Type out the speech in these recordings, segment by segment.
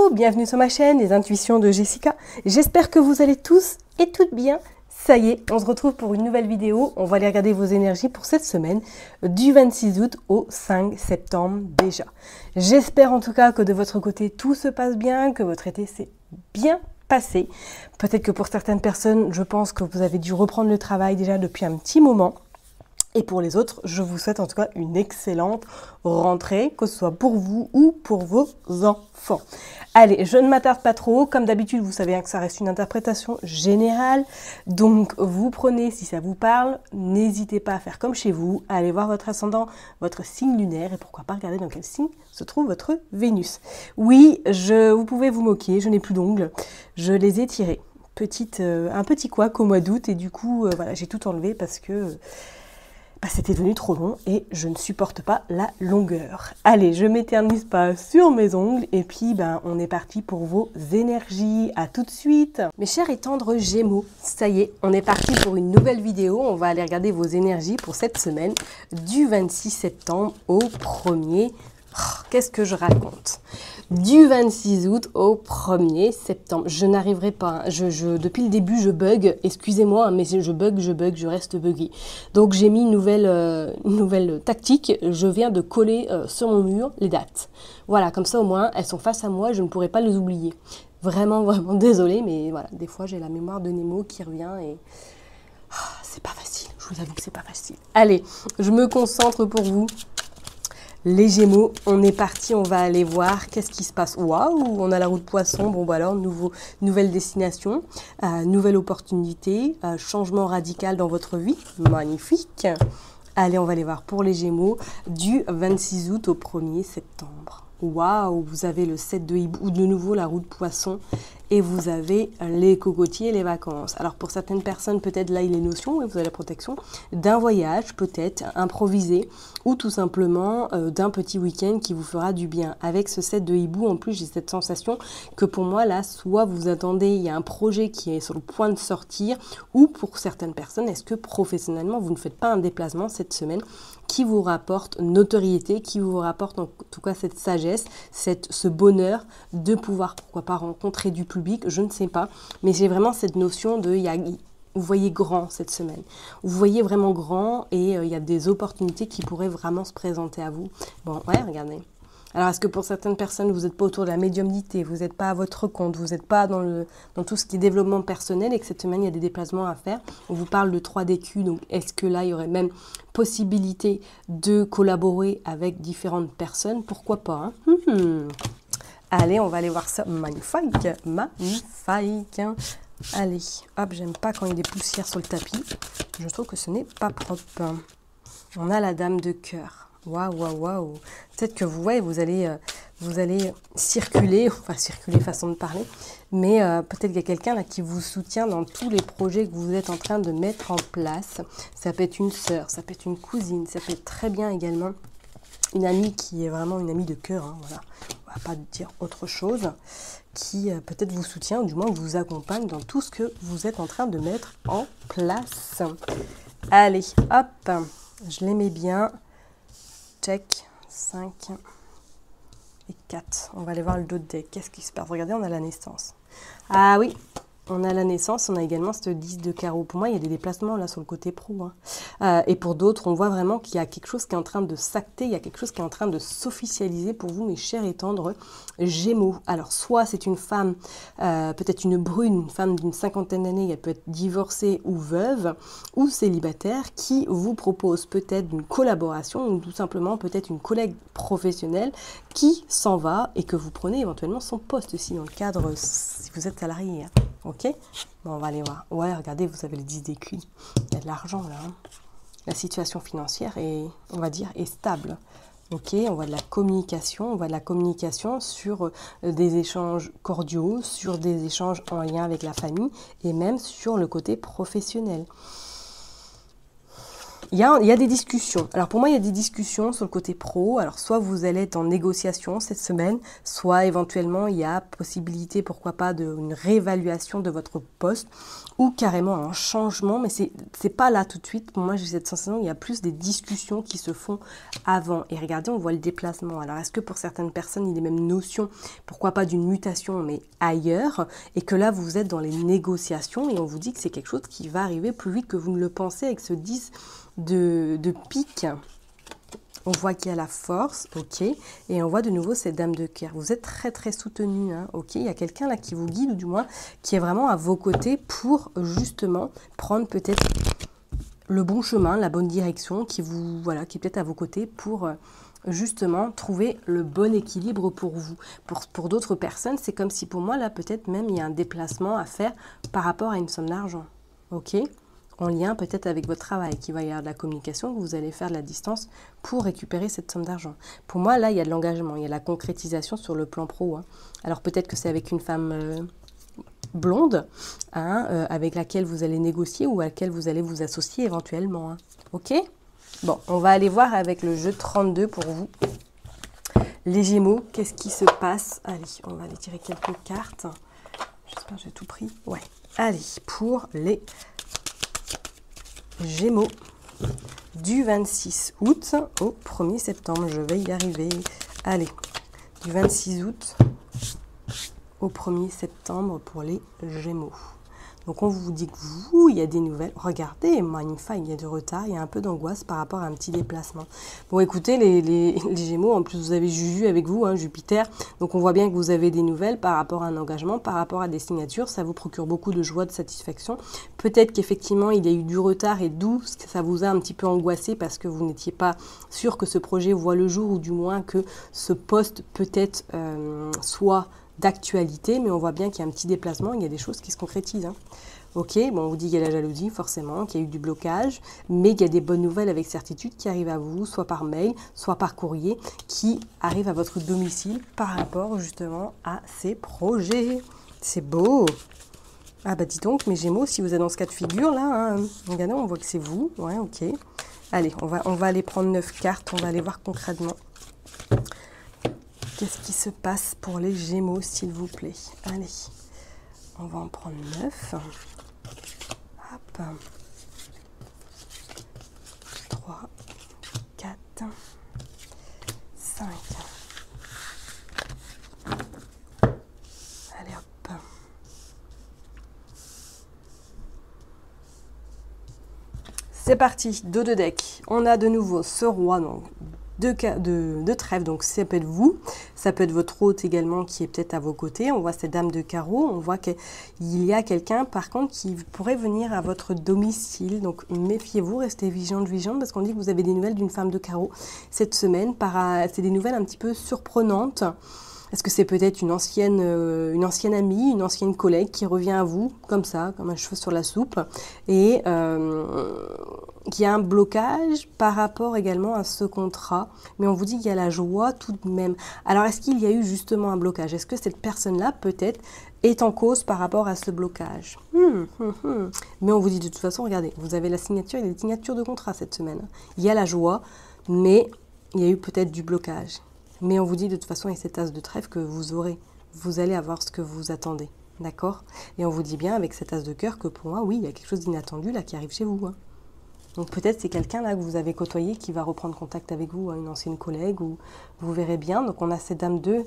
Hello, bienvenue sur ma chaîne, les intuitions de Jessica. J'espère que vous allez tous et toutes bien. Ça y est, on se retrouve pour une nouvelle vidéo. On va aller regarder vos énergies pour cette semaine, du 26 août au 5 septembre déjà. J'espère en tout cas que de votre côté, tout se passe bien, que votre été s'est bien passé. Peut-être que pour certaines personnes, je pense que vous avez dû reprendre le travail déjà depuis un petit moment. Et pour les autres, je vous souhaite en tout cas une excellente rentrée, que ce soit pour vous ou pour vos enfants. Allez, je ne m'attarde pas trop. Comme d'habitude, vous savez que ça reste une interprétation générale. Donc, vous prenez si ça vous parle. N'hésitez pas à faire comme chez vous, à aller voir votre ascendant, votre signe lunaire et pourquoi pas regarder dans quel signe se trouve votre Vénus. Oui, vous pouvez vous moquer, je n'ai plus d'ongles. Je les ai tirés. Un petit couac au mois d'août et du coup, voilà, j'ai tout enlevé parce que... c'était devenu trop long et je ne supporte pas la longueur. Allez, je m'éternise pas sur mes ongles et puis on est parti pour vos énergies. À tout de suite. Mes chers et tendres Gémeaux, ça y est, on est parti pour une nouvelle vidéo. On va aller regarder vos énergies pour cette semaine du 26 septembre au 1er. Qu'est-ce que je raconte? Du 26 août au 1er septembre. Je n'arriverai pas. Depuis le début, je bug. Excusez-moi, mais je bug, je reste buggy. Donc, j'ai mis une nouvelle tactique. Je viens de coller sur mon mur les dates. Voilà, comme ça, au moins, elles sont face à moi. Je ne pourrai pas les oublier. Vraiment, vraiment désolée, mais voilà. Des fois, j'ai la mémoire de Nemo qui revient et... c'est pas facile. Je vous avoue que c'est pas facile. Allez, je me concentre pour vous. Les Gémeaux, on est parti, on va aller voir qu'est-ce qui se passe. Waouh, on a la roue de Poisson. Bon, bah alors, nouvelle destination, nouvelle opportunité, changement radical dans votre vie. Magnifique. Allez, on va aller voir pour les Gémeaux du 26 août au 1er septembre. Waouh, vous avez le 7 de hibou, de nouveau la roue de Poisson et vous avez les cocotiers et les vacances. Alors pour certaines personnes, peut-être là il est notion, et vous avez la protection d'un voyage, peut-être improvisé, ou tout simplement d'un petit week-end qui vous fera du bien. Avec ce 7 de hibou, en plus j'ai cette sensation que pour moi là, soit vous attendez, il y a un projet qui est sur le point de sortir, ou pour certaines personnes, est-ce que professionnellement vous ne faites pas un déplacement cette semaine qui vous rapporte notoriété, qui vous rapporte en tout cas cette sagesse, ce bonheur de pouvoir, pourquoi pas, rencontrer du public, je ne sais pas. Mais j'ai vraiment cette notion de, vous voyez grand cette semaine. Vous voyez vraiment grand et il y a des opportunités qui pourraient vraiment se présenter à vous. Bon, ouais, regardez. Alors, est-ce que pour certaines personnes, vous n'êtes pas autour de la médiumnité, vous n'êtes pas à votre compte, vous n'êtes pas dans tout ce qui est développement personnel et que cette semaine, il y a des déplacements à faire. On vous parle de 3DQ, donc est-ce que là, il y aurait même possibilité de collaborer avec différentes personnes? Pourquoi pas, hein? Allez, on va aller voir ça. Magnifique, magnifique. Allez, hop, j'aime pas quand il y a des poussières sur le tapis. Je trouve que ce n'est pas propre. On a la dame de cœur. Waouh, waouh, waouh. Peut-être que vous voyez, vous allez circuler, enfin circuler façon de parler, mais peut-être qu'il y a quelqu'un là qui vous soutient dans tous les projets que vous êtes en train de mettre en place. Ça peut être une sœur, ça peut être une cousine, ça peut être très bien également une amie qui est vraiment une amie de cœur, hein, voilà. On va pas dire autre chose, qui peut-être vous soutient ou du moins vous accompagne dans tout ce que vous êtes en train de mettre en place. Allez, hop, je les mets bien. Check, 5 et 4. On va aller voir le dos de deck. Qu'est-ce qui se passe? Regardez, on a la naissance. Ah oui, on a la naissance, on a également ce 10 de carreau. Pour moi, il y a des déplacements là sur le côté pro. Hein. Et pour d'autres, on voit vraiment qu'il y a quelque chose qui est en train de s'acter, il y a quelque chose qui est en train de s'officialiser pour vous, mes chers et tendres Gémeaux. Alors, soit c'est une femme, peut-être une brune, une femme d'une cinquantaine d'années, elle peut être divorcée ou veuve, ou célibataire, qui vous propose peut-être une collaboration, ou tout simplement peut-être une collègue professionnelle qui s'en va et que vous prenez éventuellement son poste aussi dans le cadre, si vous êtes salarié. Hein. Ok, bon, on va aller voir. Ouais, regardez, vous avez le 10 d'écus. Il y a de l'argent là. Hein. La situation financière est, on va dire, est stable. Ok, on voit de la communication. On voit de la communication sur des échanges cordiaux, sur des échanges en lien avec la famille et même sur le côté professionnel. il y a des discussions. Alors pour moi, il y a des discussions sur le côté pro. Alors soit vous allez être en négociation cette semaine, soit éventuellement il y a possibilité, pourquoi pas, d'une réévaluation de votre poste ou carrément un changement. Mais c'est pas là tout de suite. Pour moi, j'ai cette sensation qu'il y a plus des discussions qui se font avant. Et regardez, on voit le déplacement. Alors est-ce que pour certaines personnes, il y a les mêmes notions, pourquoi pas d'une mutation, mais ailleurs, et que là, vous êtes dans les négociations et on vous dit que c'est quelque chose qui va arriver plus vite que vous ne le pensez avec ce 10 de pique. On voit qu'il y a la force, ok, et on voit de nouveau cette dame de cœur. Vous êtes très très soutenu, hein, ok. Il y a quelqu'un là qui vous guide, ou du moins qui est vraiment à vos côtés pour justement prendre peut-être le bon chemin, la bonne direction, qui est peut-être à vos côtés pour justement trouver le bon équilibre pour vous. Pour d'autres personnes, c'est comme si pour moi là peut-être même il y a un déplacement à faire par rapport à une somme d'argent, ok. En lien peut-être avec votre travail, qu'il va y avoir de la communication, que vous allez faire de la distance pour récupérer cette somme d'argent. Pour moi, là, il y a de l'engagement, il y a de la concrétisation sur le plan pro. Hein. Alors peut-être que c'est avec une femme blonde, hein, avec laquelle vous allez négocier ou à laquelle vous allez vous associer éventuellement. Hein. Ok? Bon, on va aller voir avec le jeu 32 pour vous. Les Gémeaux, qu'est-ce qui se passe? Allez, on va aller tirer quelques cartes. J'espère que j'ai tout pris. Ouais. Allez, pour les Gémeaux, du 26 août au 1er septembre, je vais y arriver. Allez, du 26 août au 1er septembre pour les Gémeaux. Donc on vous dit que vous, il y a des nouvelles. Regardez, magnifique, il y a du retard, il y a un peu d'angoisse par rapport à un petit déplacement. Bon écoutez, les Gémeaux, en plus vous avez Juju avec vous, hein, Jupiter. Donc on voit bien que vous avez des nouvelles par rapport à un engagement, par rapport à des signatures. Ça vous procure beaucoup de joie, de satisfaction. Peut-être qu'effectivement il y a eu du retard et d'où ça vous a un petit peu angoissé parce que vous n'étiez pas sûr que ce projet voit le jour ou du moins que ce poste peut-être soit d'actualité, mais on voit bien qu'il y a un petit déplacement, il y a des choses qui se concrétisent. Hein. Ok, bon, on vous dit qu'il y a la jalousie, forcément, qu'il y a eu du blocage, mais qu'il y a des bonnes nouvelles avec certitude qui arrivent à vous, soit par mail, soit par courrier, qui arrivent à votre domicile par rapport justement à ces projets. C'est beau! Ah bah dis donc, mes Gémeaux, si vous êtes dans ce cas de figure là, hein, regardez, on voit que c'est vous. Ouais, ok. Allez, on va aller prendre 9 cartes, on va aller voir concrètement. Qu'est-ce qui se passe pour les Gémeaux, s'il vous plaît? Allez, on va en prendre 9. Hop. 3, 4, 5. Allez, hop. C'est parti, dos de deck. On a de nouveau ce roi, donc de trèfle, donc ça peut être vous, ça peut être votre hôte également qui est peut-être à vos côtés. On voit cette dame de carreau, on voit qu'il y a quelqu'un par contre qui pourrait venir à votre domicile, donc méfiez-vous, restez vigilante parce qu'on dit que vous avez des nouvelles d'une femme de carreau cette semaine. C'est des nouvelles un petit peu surprenantes. Est-ce que c'est peut-être une ancienne amie, une ancienne collègue qui revient à vous, comme ça, comme un cheveu sur la soupe, et qui a un blocage par rapport également à ce contrat. Mais on vous dit qu'il y a la joie tout de même. Alors, est-ce qu'il y a eu justement un blocage? Est-ce que cette personne-là, peut-être, est en cause par rapport à ce blocage? Mais on vous dit de toute façon, regardez, vous avez la signature, il y a des signatures de contrat cette semaine. Il y a la joie, mais il y a eu peut-être du blocage. Mais on vous dit de toute façon, avec cette as de trèfle, que vous allez avoir ce que vous attendez, d'accord? Et on vous dit bien avec cette as de cœur que pour moi, oui, il y a quelque chose d'inattendu là qui arrive chez vous. Hein. Donc peut-être c'est quelqu'un là que vous avez côtoyé qui va reprendre contact avec vous, hein, une ancienne collègue, ou vous verrez bien. Donc on a cette dame de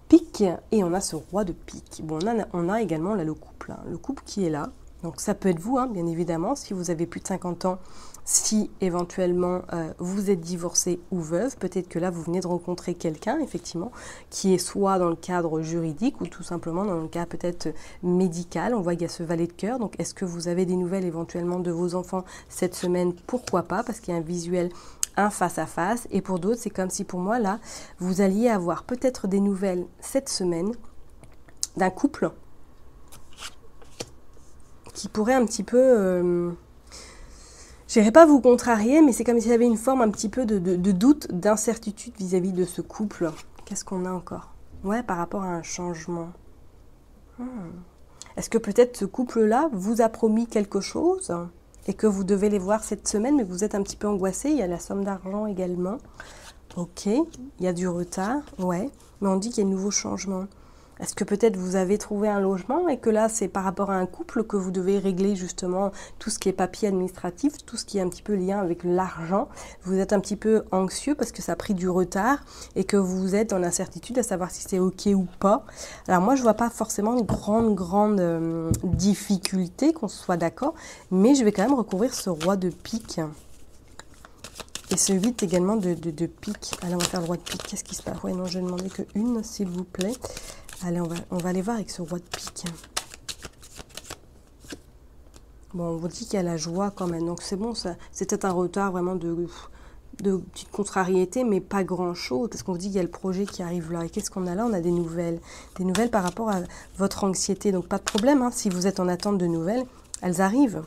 pique et on a ce roi de pique. Bon, on a également là le couple, hein, le couple qui est là. Donc ça peut être vous, hein, bien évidemment, si vous avez plus de 50 ans, si éventuellement vous êtes divorcé ou veuve, peut-être que là vous venez de rencontrer quelqu'un, effectivement, qui est soit dans le cadre juridique ou tout simplement dans le cas peut-être médical. On voit qu'il y a ce valet de cœur, donc est-ce que vous avez des nouvelles éventuellement de vos enfants cette semaine? Pourquoi pas, parce qu'il y a un visuel, un face à face, et pour d'autres c'est comme si pour moi là, vous alliez avoir peut-être des nouvelles cette semaine d'un couple qui pourrait un petit peu, je n'irai pas vous contrarier, mais c'est comme s'il y avait une forme un petit peu de doute, d'incertitude vis-à-vis de ce couple. Qu'est-ce qu'on a encore? Ouais, par rapport à un changement. Est-ce que peut-être ce couple-là vous a promis quelque chose? et que vous devez les voir cette semaine, mais vous êtes un petit peu angoissé. Il y a la somme d'argent également. Ok, il y a du retard, ouais, mais on dit qu'il y a de nouveaux changements. Est-ce que peut-être vous avez trouvé un logement et que là, c'est par rapport à un couple que vous devez régler justement tout ce qui est papier administratif, tout ce qui est un petit peu lien avec l'argent. Vous êtes un petit peu anxieux parce que ça a pris du retard et que vous êtes en incertitude à savoir si c'est ok ou pas. Alors moi, je vois pas forcément une grande difficulté, qu'on soit d'accord, mais je vais quand même recouvrir ce roi de pique. Et ce 8 également de pique. Allez, on va faire le roi de pique. Qu'est-ce qui se passe? Ouais, non, je vais demander que une, s'il vous plaît. Allez, on va aller voir avec ce roi de pique. Bon, on vous dit qu'il y a la joie quand même. Donc c'est bon, c'était un retard vraiment de petite contrariété, mais pas grand-chose. Parce qu'on vous dit qu'il y a le projet qui arrive là. Et qu'est-ce qu'on a là? On a des nouvelles. Des nouvelles par rapport à votre anxiété. Donc pas de problème, hein, si vous êtes en attente de nouvelles, elles arrivent.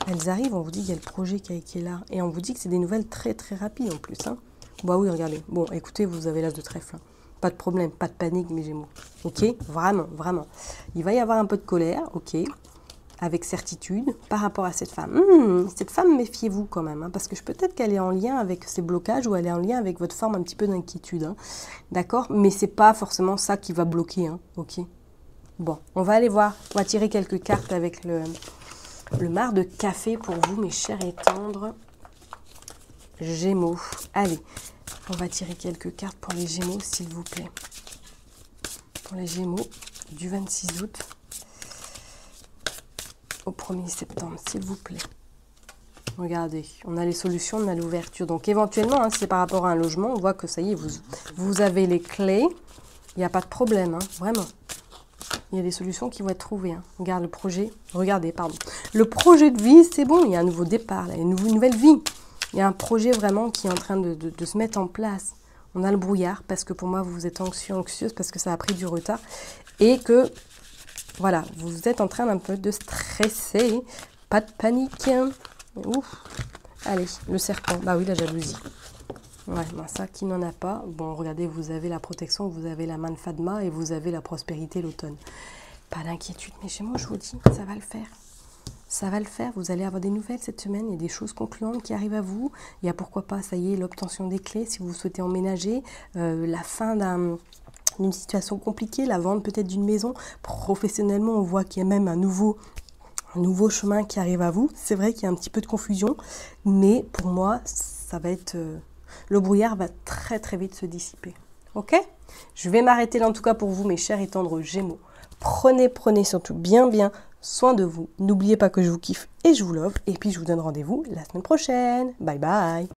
Elles arrivent, on vous dit qu'il y a le projet qui est là. Et on vous dit que c'est des nouvelles très très rapides en plus. Hein. Bah oui, regardez. Bon, écoutez, vous avez l'as de trèfle. Hein. Pas de problème, pas de panique, mes Gémeaux. Ok? Vraiment, vraiment. Il va y avoir un peu de colère, ok? Avec certitude, par rapport à cette femme. Cette femme, méfiez-vous quand même. Hein, parce que peut-être qu'elle est en lien avec ces blocages ou elle est en lien avec votre forme un petit peu d'inquiétude. Hein, d'accord? Mais c'est pas forcément ça qui va bloquer. Hein, ok? Bon, on va aller voir. On va tirer quelques cartes avec le mar de café pour vous, mes chers et tendres Gémeaux. Allez, on va tirer quelques cartes pour les Gémeaux, s'il vous plaît. Pour les Gémeaux du 26 août au 1er septembre, s'il vous plaît. Regardez, on a les solutions, on a l'ouverture. Donc éventuellement, hein, si c'est par rapport à un logement, on voit que ça y est, vous avez les clés. Il n'y a pas de problème, hein, vraiment. Il y a des solutions qui vont être trouvées. Hein. Regarde le projet. Regardez, pardon. Le projet de vie, c'est bon. Il y a un nouveau départ. Là. Il y a une nouvelle vie. Il y a un projet vraiment qui est en train de se mettre en place. On a le brouillard parce que pour moi, vous êtes anxieuse parce que ça a pris du retard. Et que, voilà, vous êtes en train d'un peu de stresser. Pas de panique. Ouf. Allez, le serpent. Bah oui, la jalousie. Ouais, ben ça, qui n'en a pas? Bon, regardez, vous avez la protection, vous avez la main de Fadma et vous avez la prospérité, l'automne. Pas d'inquiétude, mais chez moi, je vous dis, ça va le faire. Ça va le faire, vous allez avoir des nouvelles cette semaine, il y a des choses concluantes qui arrivent à vous. Il y a pourquoi pas, ça y est, l'obtention des clés si vous souhaitez emménager, la fin d'une situation compliquée, la vente peut-être d'une maison. Professionnellement, on voit qu'il y a même un nouveau chemin qui arrive à vous. C'est vrai qu'il y a un petit peu de confusion, mais pour moi, ça va être... le brouillard va très très vite se dissiper. Ok? Je vais m'arrêter là en tout cas pour vous, mes chers et tendres Gémeaux. Prenez surtout bien soin de vous. N'oubliez pas que je vous kiffe et je vous love. Et puis je vous donne rendez-vous la semaine prochaine. Bye bye!